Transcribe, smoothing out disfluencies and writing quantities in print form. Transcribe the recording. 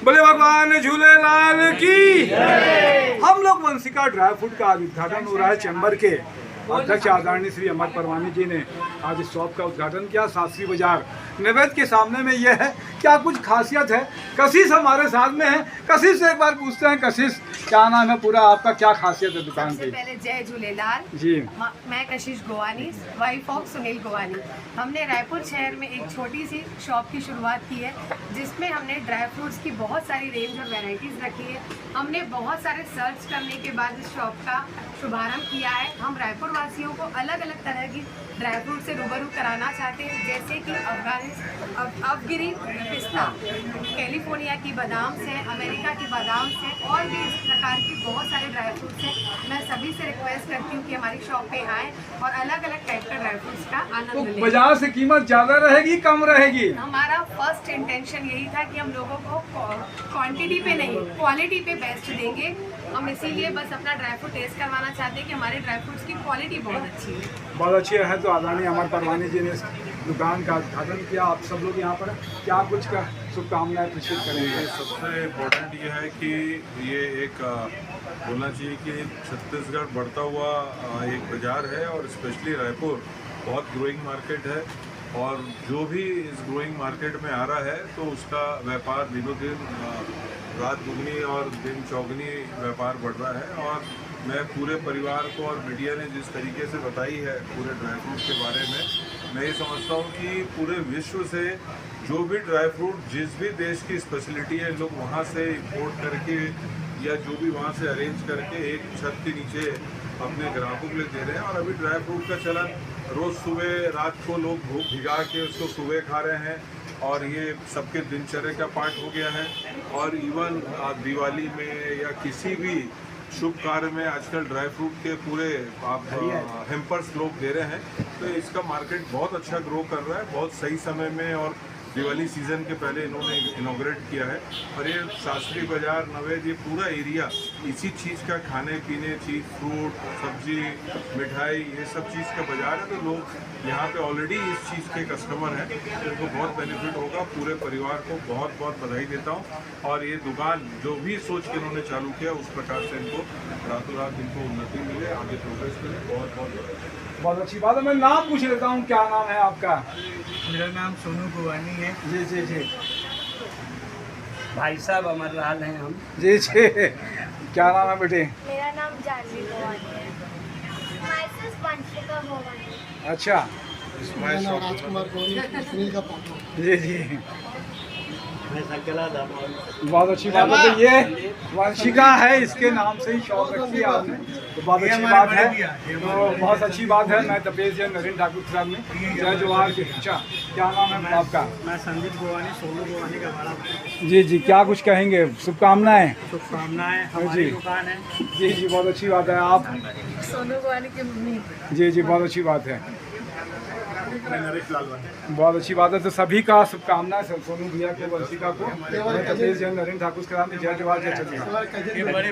बोले भगवान झूलेलाल की। हम लोग वंशिका ड्राई फ्रूट का आज उद्घाटन हो रहा है। चैम्बर के अध्यक्ष आदरणीय श्री अमर परवानी जी ने आज इस शॉप का उद्घाटन किया। शास्त्री बाजार नैवेद्य के सामने में यह है। क्या कुछ खासियत है? कशिश हमारे साथ में है। कशिश से एक बार पूछते हैं, कशिश क्या नाम है पूरा आपका, क्या खासियत है दुकान की? पहले जय झूलेलाल जी। मैं कशिश गोवानी, वाइफ ऑफ सुनील गोवानी। हमने रायपुर शहर में एक छोटी सी शॉप की शुरुआत की है, जिसमें हमने ड्राई फ्रूट्स की बहुत सारी रेंज और वैरायटीज़ रखी है। हमने बहुत सारे सर्च करने के बाद इस शॉप का शुभारंभ किया है। हम रायपुर वासियों को अलग अलग तरह की ड्राई फ्रूट से रूबरू कराना चाहते हैं, जैसे कि अफगिरी पिस्ता, कैलिफोर्निया की बादाम से, अमेरिका की बादाम से, और भी इस प्रकार की बहुत सारे ड्राई फ्रूट्स हैं। मैं सभी से रिक्वेस्ट करती हूँ कि हमारी शॉप पे आएँ और अलग अलग टाइप का ड्राई फ्रूट्स का आनंद तो लें। बाजार से कीमत ज्यादा रहेगी कम रहेगी? हमारा फर्स्ट इंटेंशन यही था कि हम लोगों को क्वांटिटी पे नहीं, क्वालिटी पे बेस्ट देंगे। हम इसीलिए बस अपना ड्राई फ्रूट टेस्ट करवाना चाहते हैं कि हमारे ड्राई फ्रूट्स की क्वालिटी बहुत अच्छी है। बहुत अच्छी है। तो आदरणीय अमर परवानी जी ने इस दुकान का उद्घाटन किया। आप सब लोग यहाँ पर क्या कुछ का शुभकामनाएं प्रेषित करेंगे? सबसे इम्पोर्टेंट ये है कि ये एक बोलना चाहिए कि छत्तीसगढ़ बढ़ता हुआ एक बाज़ार है, और स्पेशली रायपुर बहुत ग्रोइंग मार्केट है, और जो भी इस ग्रोइंग मार्केट में आ रहा है तो उसका व्यापार दिनों दिन रात दुगनी और दिन चौगनी व्यापार बढ़ रहा है। और मैं पूरे परिवार को, और मीडिया ने जिस तरीके से बताई है पूरे ड्राई फ्रूट के बारे में, मैं ये समझता हूँ कि पूरे विश्व से जो भी ड्राई फ्रूट जिस भी देश की स्पेशलिटी है, लोग वहाँ से इम्पोर्ट करके या जो भी वहाँ से अरेंज करके एक छत के नीचे अपने ग्राहकों के लिए दे रहे हैं। और अभी ड्राई फ्रूट का चलन रोज़ सुबह रात को लोग भिगा के उसको सुबह खा रहे हैं, और ये सबके दिनचर्या का पार्ट हो गया है। और इवन दिवाली में या किसी भी शुभ कार्य में आजकल ड्राई फ्रूट के पूरे आप हेम्पर्स लोग दे रहे हैं। तो इसका मार्केट बहुत अच्छा ग्रो कर रहा है, बहुत सही समय में, और दिवाली सीज़न के पहले इन्होंने इनॉग्रेट किया है। और ये शास्त्री बाजार नवेद, ये पूरा एरिया इसी चीज़ का, खाने पीने चीज़, फ्रूट, सब्जी, मिठाई, ये सब चीज़ का बाजार है। तो लोग यहाँ पे ऑलरेडी इस चीज़ के कस्टमर हैं, तो इनको बहुत बेनिफिट होगा। पूरे परिवार को बहुत बहुत बधाई देता हूँ। और ये दुकान जो भी सोच के इन्होंने चालू किया, उस प्रकार से इनको रातों रात इनको उन्नति मिले, आगे प्रोग्रेस मिले। बहुत बहुत बधाई। बहुत अच्छी बात है। मैं नाम पूछ लेता हूँ, क्या नाम है आपका? मेरा नाम सोनू गोवानी है। जी जी जी। भाई साहब अमरलाल हैं हम। जी जी। क्या नाम है बेटे? मेरा नाम जानवी गोवानी है। माइसेस वंशिका गोवानी। अच्छा। राजकुमार गोवानी, सुनील का पापा। जी जी। मैं संकला दामोदर। बहुत अच्छी बात है। तो ये वंशिका है, इसके नाम से ही शॉप रखी है आपने, तो बहुत अच्छी बात है। तो बहुत अच्छी बात है। मैं तपेश जैन, नरेंद्र ठाकुर साहब में जय जवाहर के। अच्छा, क्या नाम है आपका? मैं संदीप गोवानी, सोनू गोवानी का बड़ा भाई। जी जी। क्या कुछ कहेंगे? शुभकामनाएं। शुभकामनाएं। हमारी दुकान है। जी जी। बहुत अच्छी बात है। आप? सोनू गोवानी की मम्मी। जी जी। बहुत अच्छी बात है। मैं नरेश लालवानी। बहुत अच्छी बात है। तो सभी का शुभकामनाएं सोनू भैया को, वंशिका को। मैं तपेश जैन, नरेंद्र ठाकुर साहब में जय जवाहर जय छत्तीसगढ़।